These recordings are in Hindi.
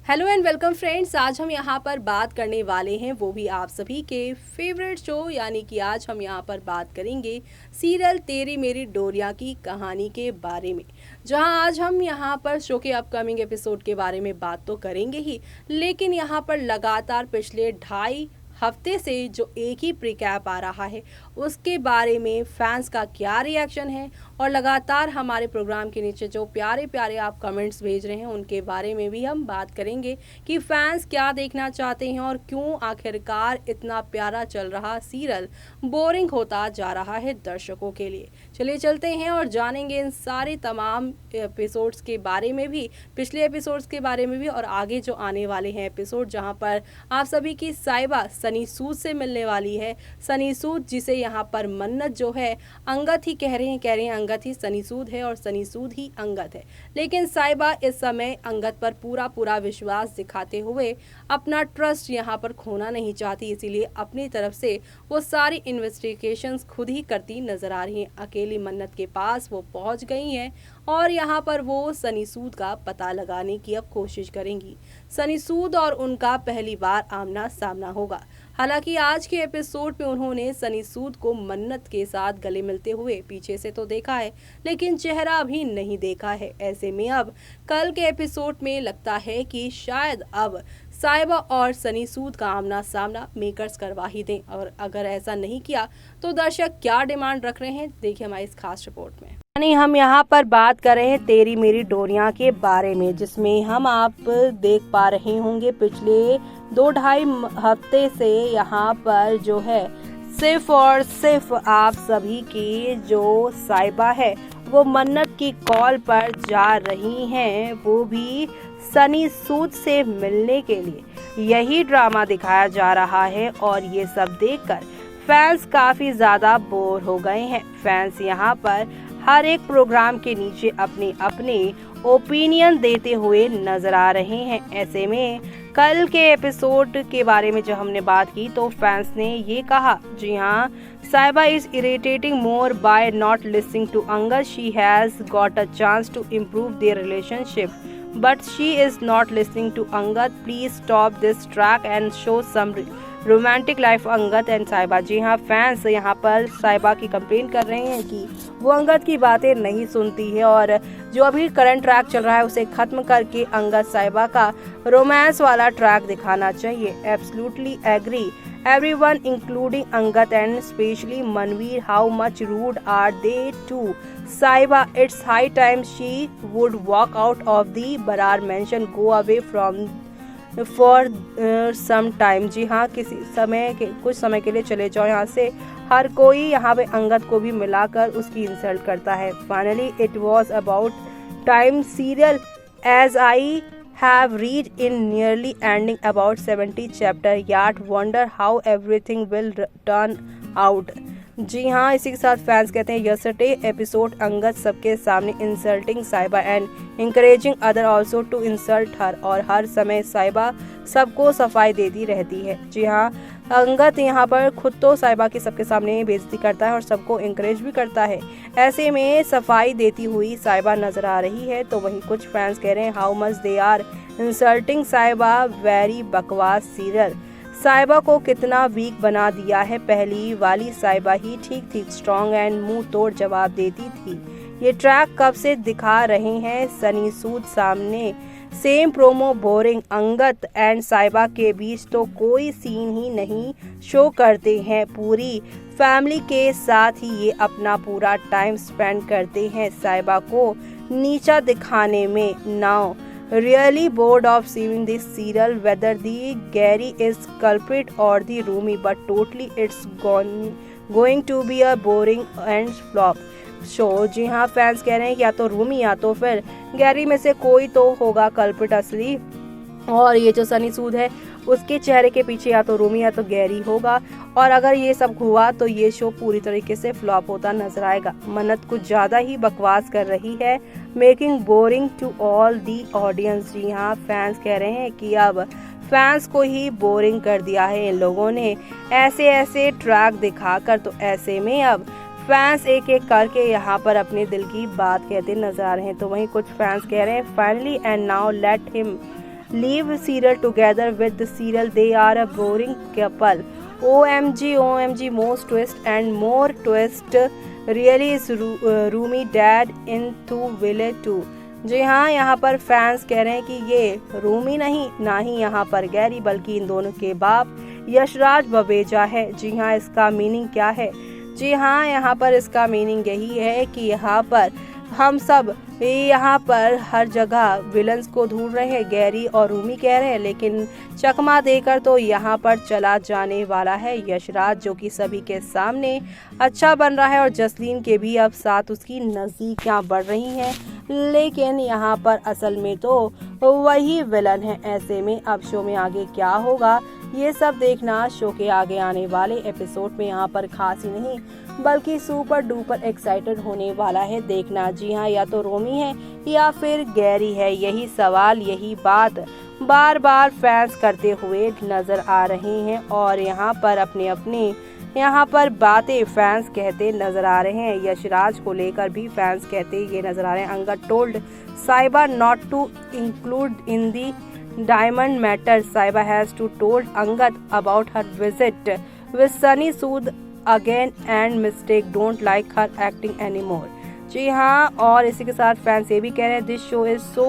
Hello and welcome friends. आज हम यहाँ पर बात करने वाले हैं वो भी आप सभी के फेवरेट शो यानी कि आज हम यहाँ पर बात करेंगे सीरियल तेरी मेरी डोरिया की कहानी के बारे में। जहाँ आज हम यहाँ पर शो के अपकमिंग एपिसोड के बारे में बात तो करेंगे ही, लेकिन यहाँ पर लगातार पिछले 2.5 हफ्ते से जो एक ही प्रीकैप आ रहा है उसके बारे में फैंस का क्या रिएक्शन है और लगातार हमारे प्रोग्राम के नीचे जो प्यारे प्यारे आप कमेंट्स भेज रहे हैं उनके बारे में भी हम बात करेंगे कि फैंस क्या देखना चाहते हैं और क्यों आखिरकार इतना प्यारा चल रहा सीरियल बोरिंग होता जा रहा है दर्शकों के लिए। चलिए चलते हैं और जानेंगे इन सारे तमाम एपिसोड्स के बारे में भी, पिछले एपिसोड्स के बारे में भी और आगे जो आने वाले हैं एपिसोड जहां पर आप सभी की साइबा सनी सूद से मिलने वाली है। सनी सूद जिसे यहाँ पर मन्नत जो है अंगद ही कह रहे हैं अंगद ही सनी सूद है और सनी सूद ही अंगद है, लेकिन साइबा इस समय अंगद पर पूरा विश्वास दिखाते हुए अपना ट्रस्ट यहाँ पर खोना नहीं चाहती, इसीलिए अपनी तरफ से वो सारी इन्वेस्टिगेशंस खुद ही करती नजर आ रही हैं। अकेली मन्नत के पास वो पहुंच गई हैं और यहाँ पर वो सनी सूद का पता लगाने की अब कोशिश करेंगी। सनी सूद और उनका पहली बार आमना सामना होगा। हालांकि आज के एपिसोड में उन्होंने सनी सूद को मन्नत के साथ गले मिलते हुए पीछे से तो देखा है, लेकिन चेहरा भी नहीं देखा है। ऐसे में अब कल के एपिसोड में लगता है कि शायद अब साइबा और सनी सूद का आमना सामना मेकर्स करवा ही दें, और अगर ऐसा नहीं किया तो दर्शक क्या डिमांड रख रहे हैं देखिए हमारी इस खास रिपोर्ट में। यानी हम यहाँ पर बात कर रहे हैं तेरी मेरी डोरिया के बारे में, जिसमें हम आप देख पा रहे होंगे पिछले 2-2.5 हफ्ते से यहाँ पर जो है सिर्फ और सिर्फ आप सभी की जो साइबा है वो मन्नत की कॉल पर जा रही हैं, वो भी सनी सूद से मिलने के लिए। यही ड्रामा दिखाया जा रहा है और ये सब देखकर फैंस काफी ज्यादा बोर हो गए हैं। फैंस यहाँ पर हर एक प्रोग्राम के नीचे अपने अपने ओपिनियन देते हुए नजर आ रहे हैं। ऐसे में कल के एपिसोड के बारे में जब हमने बात की तो फैंस ने ये कहा, जी हाँ, Saiba is irritating more by not listening to Angad. She has got a chance to improve their relationship but she is not listening to Angad. Please stop this track and show some romantic life Angad and Saiba. जी हाँ, फैंस यहाँ पर साइबा की कंप्लेन कर रहे हैं कि वो अंगद की बातें नहीं सुनती है और जो अभी करंट ट्रैक चल रहा है उसे खत्म करके अंगद साइबा का रोमांस वाला ट्रैक दिखाना चाहिए। Absolutely agree everyone including Angad and especially Manveer, how much rude are they to Saiba? It's high time she would walk out of the Barar mansion, go away from for some time। जी हाँ, कुछ समय के लिए चले जाओ यहाँ से। हर कोई यहाँ पे अंगद को भी मिलाकर उसकी इंसल्ट करता है। Finally it was about time serial as I have reached in nearly ending about 70 chapter, yet wonder how everything will turn out। जी हाँ, इसी के साथ फैंस कहते हैं यस्टरडे एपिसोड अंगद सबके सामने insulting Saiba and encouraging other also to insult her, और हर समय साइबा सबको सफाई देती रहती है। जी हाँ, अंगद यहाँ पर खुद तो साइबा की सबके सामने बेइज्जती करता है और सबको इंकरेज भी करता है। ऐसे में सफाई देती हुई साइबा नजर आ रही है, तो वहीं कुछ फैंस कह रहे हैं how much they are insulting Saiba, very बकवास सीरियल। साइबा को कितना वीक बना दिया है। पहली वाली साइबा ही ठीक थी, स्ट्रॉन्ग एंड मुंह तोड़ जवाब देती थी। ये ट्रैक कब से दिखा रहे हैं सनी सूद सामने, same promo boring. Angad and साइबा के बीच तो कोई सीन ही नहीं शो करते हैं, पूरी फैमिली के साथ ही ये अपना पूरा टाइम स्पेंड करते हैं साइबा को नीचा दिखाने में। Now really bored of seeing this serial, whether the Gary is culprit or the Rumi, but totally it's going to be a boring and flop show। जी हाँ, फैंस कह रहे हैं या तो रूमी या तो फिर गैरी में से कोई तो होगा कल्प्रिट असली, और ये जो सनी सूद है उसके चेहरे के पीछे या तो रूमी या तो गैरी होगा, और अगर ये सब हुआ तो ये शो पूरी तरीके से फ्लॉप होता नजर आएगा। मन्नत कुछ ज्यादा ही बकवास कर रही है, making boring to all the audience. जी हाँ, फैंस कह रहे हैं कि अब फैंस को ही बोरिंग कर दिया है इन लोगों ने ऐसे ट्रैक दिखाकर। तो ऐसे में अब फैंस एक एक करके यहाँ पर अपने दिल की बात कहते नजर आ रहे हैं। तो वहीं कुछ फैंस कह रहे हैं finally and now let him leave serial together with the serial. They are a boring couple. OMG, OMG, most twist and more twist. Really is Rumi dad into Village 2. जी हाँ, यहाँ पर फैंस कह रहे हैं कि ये रूमी नहीं, ना ही यहाँ पर गैरी, बल्कि इन दोनों के बाप यशराज बवेजा है। जी हाँ, इसका मीनिंग क्या है? जी हाँ, यहाँ पर इसका मीनिंग यही है कि यहाँ पर हम सब यहाँ पर हर जगह विलन्स को ढूंढ रहे हैं, गैरी और रूमी कह रहे हैं, लेकिन चकमा देकर तो यहाँ पर चला जाने वाला है यशराज, जो कि सभी के सामने अच्छा बन रहा है और जसलीन के भी अब साथ उसकी नज़दीकियाँ बढ़ रही हैं, लेकिन यहाँ पर असल में तो वही विलन है। ऐसे में अब शो में आगे क्या होगा, ये सब देखना शो के आगे आने वाले एपिसोड में यहाँ पर खास ही नहीं बल्कि सुपर डुपर एक्साइटेड होने वाला है देखना। जी हाँ, या तो रोमी है या फिर गैरी है, यही सवाल, यही बात बार बार फैंस करते हुए नजर आ रहे हैं और यहाँ पर अपने अपने यहाँ पर बातें फैंस कहते नजर आ रहे हैं। यशराज को लेकर भी फैंस कहते ये नजर आ रहे हैं। Angad told Saiba not to include in the diamond matter. Saiba has to told Angad about her visit with Sunny Sood again and mistake don't like her acting anymore. जी हाँ, और इसी के साथ फैंस ये भी कह रहे हैं this show is so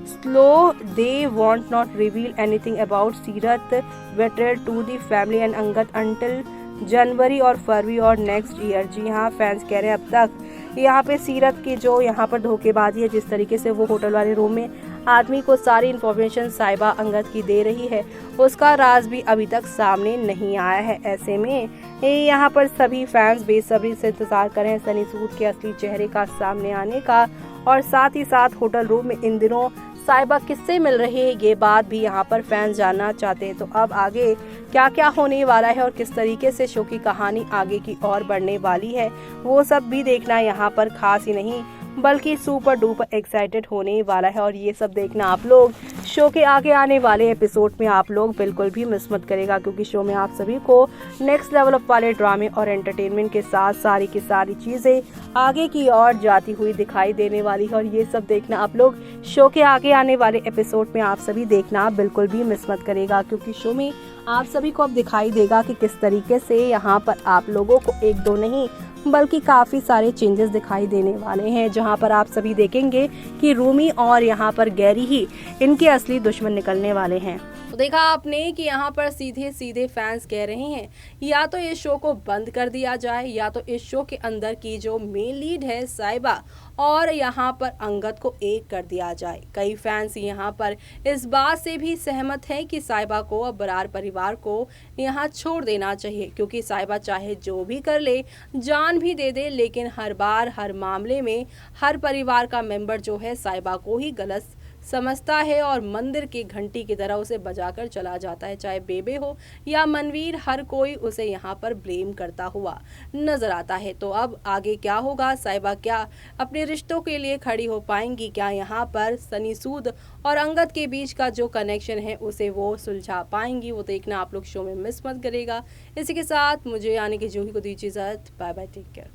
slow they want not reveal anything about Seerat betrayal to the family and Angad until January और फरवरी और नेक्स्ट ईयर. जी हाँ, फैंस कह रहे हैं अब तक यहाँ पे सीरत की जो यहाँ पर धोखेबाजी है, जिस तरीके से वो होटल वाले रूम में आदमी को सारी इन्फॉर्मेशन साइबा अंगद की दे रही है, उसका राज भी अभी तक सामने नहीं आया है। ऐसे में यहाँ पर सभी फैंस बेसब्री से इंतजार कर रहे हैं सनी सूद के असली चेहरे का सामने आने का, और साथ ही साथ होटल रूम में इन दिनों साइबा किससे मिल रही है, ये बात भी यहाँ पर फैंस जानना चाहते हैं। तो अब आगे क्या क्या होने वाला है और किस तरीके से शो की कहानी आगे की ओर बढ़ने वाली है, वो सब भी देखना यहाँ पर खास ही नहीं बल्कि सुपर डुपर एक्साइटेड होने वाला है। और ये सब देखना आप लोग शो के आगे आने वाले एपिसोड में आप लोग बिल्कुल भी मिस मत करेगा, क्योंकि शो में आप सभी को नेक्स्ट लेवल ऑफ वाले ड्रामे और एंटरटेनमेंट के साथ सारी की सारी चीजें आगे की ओर जाती हुई दिखाई देने वाली है। और ये सब देखना आप लोग शो के आगे आने वाले एपिसोड में आप सभी देखना बिल्कुल भी मिस मत करेगा, क्योंकि शो में आप सभी को अब दिखाई देगा कि किस तरीके से यहाँ पर आप लोगों को एक दो नहीं बल्कि काफ़ी सारे चेंजेस दिखाई देने वाले हैं, जहां पर आप सभी देखेंगे कि रूमी और यहां पर गैरी ही इनके असली दुश्मन निकलने वाले हैं। तो देखा आपने कि यहाँ पर सीधे सीधे फैंस कह रहे हैं या तो इस शो को बंद कर दिया जाए, या तो इस शो के अंदर की जो मेन लीड है साइबा और यहाँ पर अंगद को एक कर दिया जाए। कई फैंस यहाँ पर इस बात से भी सहमत हैं कि साइबा को अब बरार परिवार को यहाँ छोड़ देना चाहिए, क्योंकि साइबा चाहे जो भी कर ले, जान भी दे दे, लेकिन हर बार हर मामले में हर परिवार का मेंबर जो है साइबा को ही गलत समझता है और मंदिर की घंटी की तरह उसे बजाकर चला जाता है। चाहे बेबे हो या मनवीर, हर कोई उसे यहाँ पर ब्लेम करता हुआ नजर आता है। तो अब आगे क्या होगा, साइबा क्या अपने रिश्तों के लिए खड़ी हो पाएंगी, क्या यहाँ पर सनी सूद और अंगद के बीच का जो कनेक्शन है उसे वो सुलझा पाएंगी, वो देखना आप लोग शो में मिस मत करेगा। इसी के साथ मुझे यानी कि जूही को दीजिए इजाजत। Bye bye, take care.